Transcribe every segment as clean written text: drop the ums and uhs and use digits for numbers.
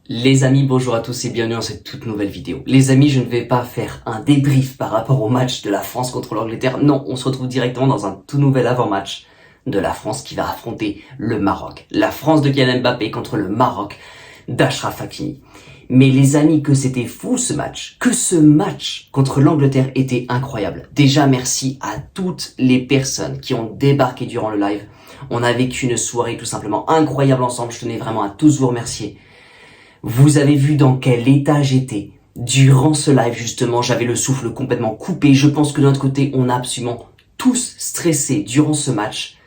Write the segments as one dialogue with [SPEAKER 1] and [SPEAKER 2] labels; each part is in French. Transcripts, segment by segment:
[SPEAKER 1] Les amis, bonjour à tous et bienvenue dans cette toute nouvelle vidéo. Les amis, je ne vais pas faire un débrief par rapport au match de la France contre l'Angleterre. Non, on se retrouve directement dans un tout nouvel avant-match de la France qui va affronter le Maroc. La France de Kylian Mbappé contre le Maroc d'Achraf Hakimi. Mais les amis, que c'était fou ce match. Que ce match contre l'Angleterre était incroyable. Déjà, merci à toutes les personnes qui ont débarqué durant le live. On a vécu une soirée tout simplement incroyable ensemble. Je tenais vraiment à tous vous remercier. Vous avez vu dans quel état j'étais durant ce live, justement. J'avais le souffle complètement coupé. Je pense que de notre côté, on a absolument tous stressé durant ce match.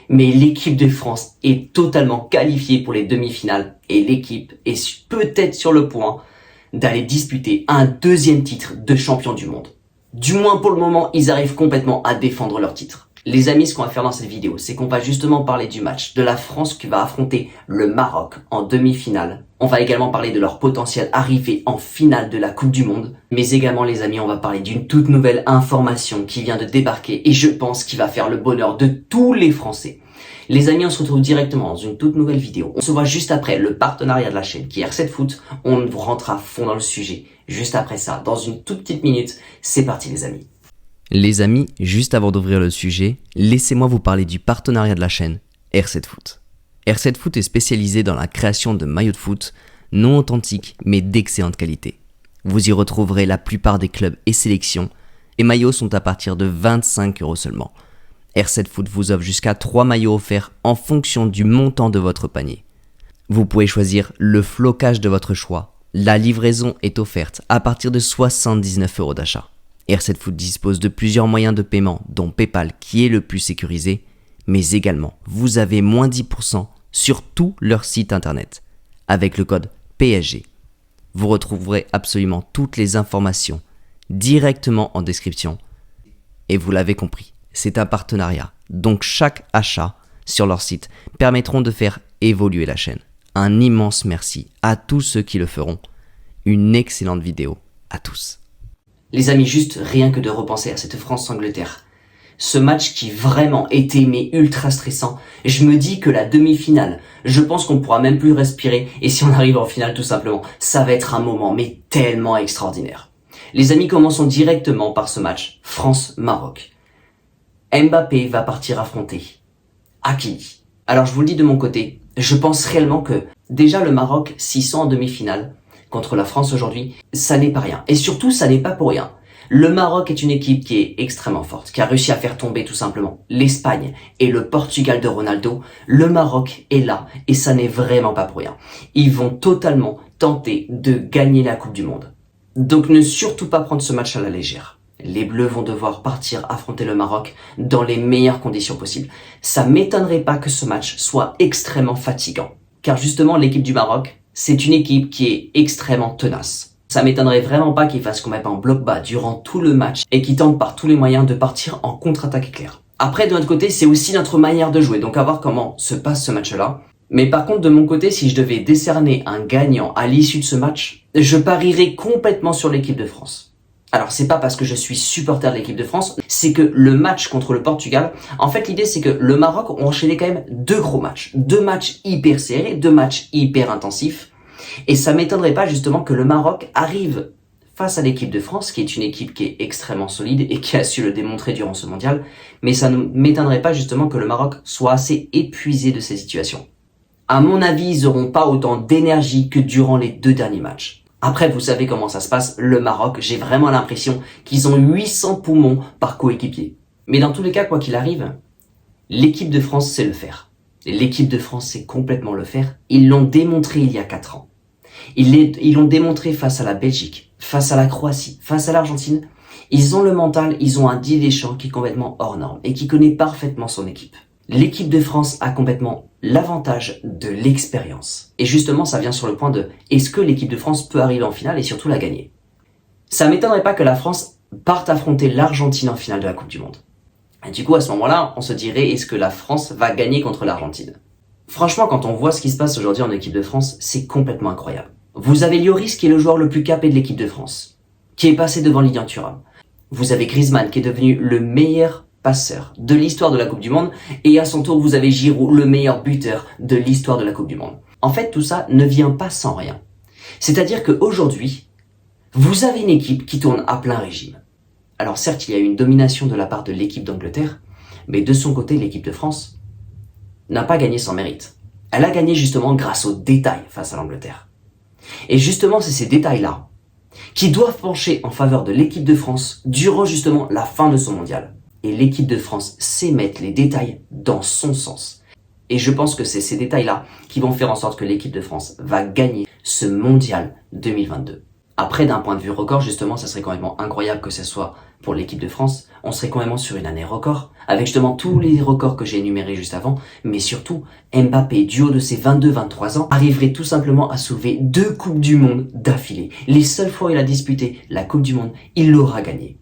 [SPEAKER 1] Mais l'équipe de France est totalement qualifiée pour les demi-finales. Et l'équipe est peut-être sur le point d'aller disputer un deuxième titre de champion du monde. Du moins pour le moment, ils arrivent complètement à défendre leur titre. Les amis, ce qu'on va faire dans cette vidéo, c'est qu'on va justement parler du match de la France qui va affronter le Maroc en demi-finale. On va également parler de leur potentiel arrivée en finale de la Coupe du Monde. Mais également, les amis, on va parler d'une toute nouvelle information qui vient de débarquer et je pense qu'il va faire le bonheur de tous les Français. Les amis, on se retrouve directement dans une toute nouvelle vidéo. On se voit juste après le partenariat de la chaîne qui est R7 Foot. On rentre à fond dans le sujet. Juste après ça, dans une toute petite minute, c'est parti les amis.
[SPEAKER 2] Les amis, juste avant d'ouvrir le sujet, laissez-moi vous parler du partenariat de la chaîne R7 Foot. R7 Foot est spécialisé dans la création de maillots de foot non authentiques mais d'excellente qualité. Vous y retrouverez la plupart des clubs et sélections. Les maillots sont à partir de 25 € seulement. R7 Foot vous offre jusqu'à 3 maillots offerts en fonction du montant de votre panier. Vous pouvez choisir le flocage de votre choix. La livraison est offerte à partir de 79 € d'achat. R7 Foot dispose de plusieurs moyens de paiement, dont PayPal qui est le plus sécurisé, mais également vous avez moins 10% sur tout leur site internet avec le code PSG. Vous retrouverez absolument toutes les informations directement en description. Et vous l'avez compris, c'est un partenariat, donc chaque achat sur leur site permettront de faire évoluer la chaîne. Un immense merci à tous ceux qui le feront. Une excellente vidéo à tous.
[SPEAKER 1] Les amis, juste rien que de repenser à cette France-Angleterre. Ce match qui vraiment était mais ultra stressant. Je me dis que la demi-finale, je pense qu'on pourra même plus respirer. Et si on arrive en finale tout simplement, ça va être un moment mais tellement extraordinaire. Les amis, commençons directement par ce match France-Maroc. Mbappé va partir affronter Hakimi. Alors je vous le dis de mon côté, je pense réellement que déjà le Maroc, s'ils sont en demi-finale, contre la France aujourd'hui, ça n'est pas rien. Et surtout, ça n'est pas pour rien. Le Maroc est une équipe qui est extrêmement forte, qui a réussi à faire tomber tout simplement l'Espagne et le Portugal de Ronaldo. Le Maroc est là et ça n'est vraiment pas pour rien. Ils vont totalement tenter de gagner la Coupe du Monde. Donc ne surtout pas prendre ce match à la légère. Les Bleus vont devoir partir affronter le Maroc dans les meilleures conditions possibles. Ça m'étonnerait pas que ce match soit extrêmement fatigant. Car justement, l'équipe du Maroc, c'est une équipe qui est extrêmement tenace. Ça m'étonnerait vraiment pas qu'ils fassent combattre en bloc bas durant tout le match et qu'ils tentent par tous les moyens de partir en contre-attaque éclair. Après, de notre côté, c'est aussi notre manière de jouer, donc à voir comment se passe ce match-là. Mais par contre, de mon côté, si je devais décerner un gagnant à l'issue de ce match, je parierais complètement sur l'équipe de France. Alors, c'est pas parce que je suis supporter de l'équipe de France, c'est que le match contre le Portugal, en fait, l'idée, c'est que le Maroc ont enchaîné quand même deux gros matchs. Deux matchs hyper serrés, deux matchs hyper intensifs. Et ça m'étonnerait pas, justement, que le Maroc arrive face à l'équipe de France, qui est une équipe qui est extrêmement solide et qui a su le démontrer durant ce mondial. Mais ça ne m'étonnerait pas, justement, que le Maroc soit assez épuisé de ces situations. À mon avis, ils auront pas autant d'énergie que durant les deux derniers matchs. Après, vous savez comment ça se passe, le Maroc, j'ai vraiment l'impression qu'ils ont 800 poumons par coéquipier. Mais dans tous les cas, quoi qu'il arrive, l'équipe de France sait le faire. Et l'équipe de France sait complètement le faire. Ils l'ont démontré il y a 4 ans. Ils l'ont démontré face à la Belgique, face à la Croatie, face à l'Argentine. Ils ont le mental, ils ont un Didier Deschamps qui est complètement hors norme et qui connaît parfaitement son équipe. L'équipe de France a complètement l'avantage de l'expérience. Et justement, ça vient sur le point de est-ce que l'équipe de France peut arriver en finale et surtout la gagner? Ça m'étonnerait pas que la France parte affronter l'Argentine en finale de la Coupe du Monde. Et du coup, à ce moment-là, on se dirait est-ce que la France va gagner contre l'Argentine? Franchement, quand on voit ce qui se passe aujourd'hui en équipe de France, c'est complètement incroyable. Vous avez Lloris qui est le joueur le plus capé de l'équipe de France, qui est passé devant Lilian Thuram. Vous avez Griezmann qui est devenu le meilleur passeur de l'histoire de la Coupe du Monde et à son tour vous avez Giroud, le meilleur buteur de l'histoire de la Coupe du Monde. En fait tout ça ne vient pas sans rien. C'est-à-dire qu'aujourd'hui, vous avez une équipe qui tourne à plein régime. Alors certes, il y a eu une domination de la part de l'équipe d'Angleterre, mais de son côté, l'équipe de France n'a pas gagné sans mérite. Elle a gagné justement grâce aux détails face à l'Angleterre. Et justement, c'est ces détails-là qui doivent pencher en faveur de l'équipe de France durant justement la fin de son mondial. Et l'équipe de France sait mettre les détails dans son sens. Et je pense que c'est ces détails-là qui vont faire en sorte que l'équipe de France va gagner ce mondial 2022. Après, d'un point de vue record, justement, ça serait complètement incroyable que ce soit pour l'équipe de France. On serait complètement sur une année record, avec justement tous les records que j'ai énumérés juste avant. Mais surtout, Mbappé, du haut de ses 22-23 ans, arriverait tout simplement à sauver 2 Coupes du Monde d'affilée. Les seules fois où il a disputé la Coupe du Monde, il l'aura gagnée.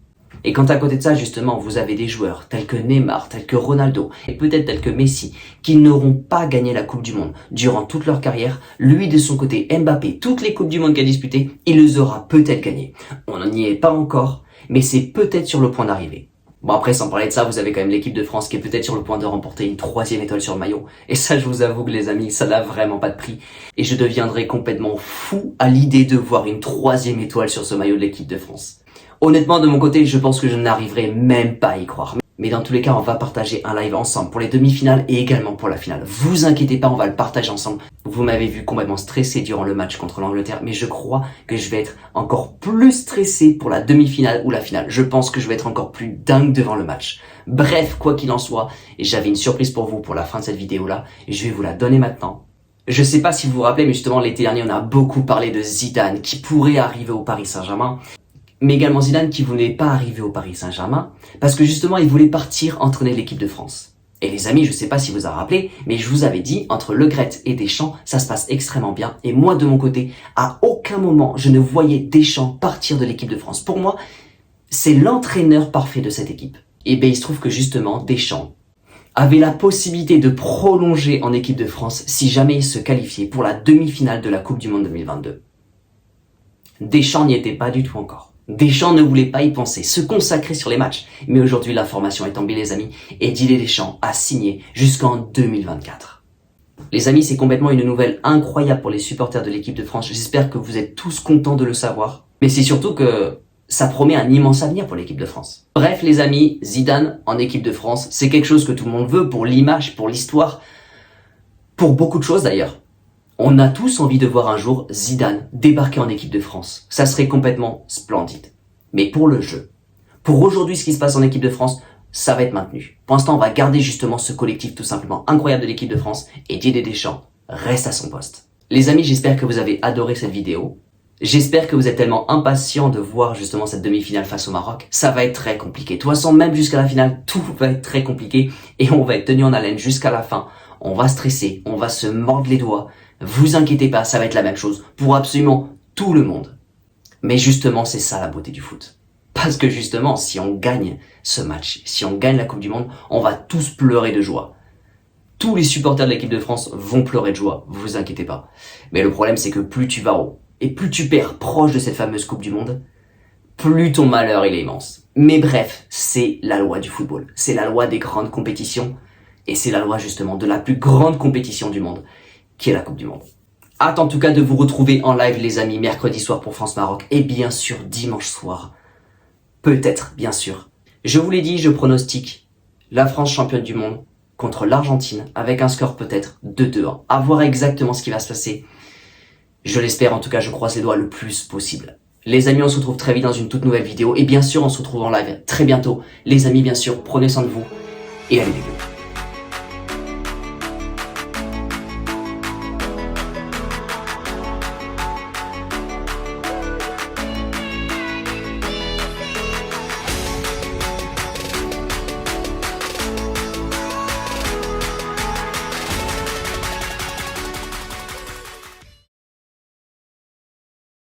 [SPEAKER 1] Et quand à côté de ça, justement, vous avez des joueurs tels que Neymar, tels que Ronaldo, et peut-être tels que Messi, qui n'auront pas gagné la Coupe du Monde durant toute leur carrière, lui de son côté, Mbappé, toutes les Coupes du Monde qu'il a disputées, il les aura peut-être gagnées. On n'y est pas encore, mais c'est peut-être sur le point d'arriver. Bon après, sans parler de ça, vous avez quand même l'équipe de France qui est peut-être sur le point de remporter une 3e étoile sur le maillot. Et ça, je vous avoue que les amis, ça n'a vraiment pas de prix. Et je deviendrai complètement fou à l'idée de voir une 3e étoile sur ce maillot de l'équipe de France. Honnêtement, de mon côté, je pense que je n'arriverai même pas à y croire. Mais dans tous les cas, on va partager un live ensemble pour les demi-finales et également pour la finale. Vous inquiétez pas, on va le partager ensemble. Vous m'avez vu complètement stressé durant le match contre l'Angleterre, mais je crois que je vais être encore plus stressé pour la demi-finale ou la finale. Je pense que je vais être encore plus dingue devant le match. Bref, quoi qu'il en soit, j'avais une surprise pour vous pour la fin de cette vidéo-là. Je vais vous la donner maintenant. Je sais pas si vous vous rappelez, mais justement l'été dernier, on a beaucoup parlé de Zidane qui pourrait arriver au Paris Saint-Germain. Mais également Zidane qui voulait pas arriver au Paris Saint-Germain parce que justement il voulait partir entraîner l'équipe de France. Et les amis, je sais pas si vous vous rappelez, mais je vous avais dit, entre Le Graët et Deschamps, ça se passe extrêmement bien. Et moi de mon côté, à aucun moment je ne voyais Deschamps partir de l'équipe de France. Pour moi, c'est l'entraîneur parfait de cette équipe. Et ben il se trouve que justement Deschamps avait la possibilité de prolonger en équipe de France si jamais il se qualifiait pour la demi-finale de la Coupe du Monde 2022. Deschamps n'y était pas du tout encore. Deschamps ne voulait pas y penser, se consacrer sur les matchs. Mais aujourd'hui, la formation est tombée, les amis, et Didier Deschamps a signé jusqu'en 2024. Les amis, c'est complètement une nouvelle incroyable pour les supporters de l'équipe de France. J'espère que vous êtes tous contents de le savoir. Mais c'est surtout que ça promet un immense avenir pour l'équipe de France. Bref, les amis, Zidane en équipe de France, c'est quelque chose que tout le monde veut pour l'image, pour l'histoire, pour beaucoup de choses d'ailleurs. On a tous envie de voir un jour Zidane débarquer en équipe de France. Ça serait complètement splendide. Mais pour le jeu, pour aujourd'hui ce qui se passe en équipe de France, ça va être maintenu. Pour l'instant, on va garder justement ce collectif tout simplement incroyable de l'équipe de France et Didier Deschamps reste à son poste. Les amis, j'espère que vous avez adoré cette vidéo. J'espère que vous êtes tellement impatients de voir justement cette demi-finale face au Maroc. Ça va être très compliqué. De toute façon, même jusqu'à la finale, tout va être très compliqué et on va être tenu en haleine jusqu'à la fin. On va stresser, on va se mordre les doigts. Vous inquiétez pas, ça va être la même chose pour absolument tout le monde. Mais justement, c'est ça la beauté du foot. Parce que justement, si on gagne ce match, si on gagne la Coupe du Monde, on va tous pleurer de joie. Tous les supporters de l'équipe de France vont pleurer de joie, vous inquiétez pas. Mais le problème, c'est que plus tu vas haut, et plus tu perds proche de cette fameuse Coupe du Monde, plus ton malheur il est immense. Mais bref, c'est la loi du football. C'est la loi des grandes compétitions, et c'est la loi justement de la plus grande compétition du monde, qui est la Coupe du Monde. Hâte en tout cas de vous retrouver en live les amis, mercredi soir pour France-Maroc et bien sûr dimanche soir. Peut-être, bien sûr. Je vous l'ai dit, je pronostique la France championne du monde contre l'Argentine avec un score peut-être de 2-1. À voir exactement ce qui va se passer. Je l'espère, en tout cas je croise les doigts le plus possible. Les amis, on se retrouve très vite dans une toute nouvelle vidéo et bien sûr on se retrouve en live très bientôt. Les amis, bien sûr, prenez soin de vous et allez les bleus.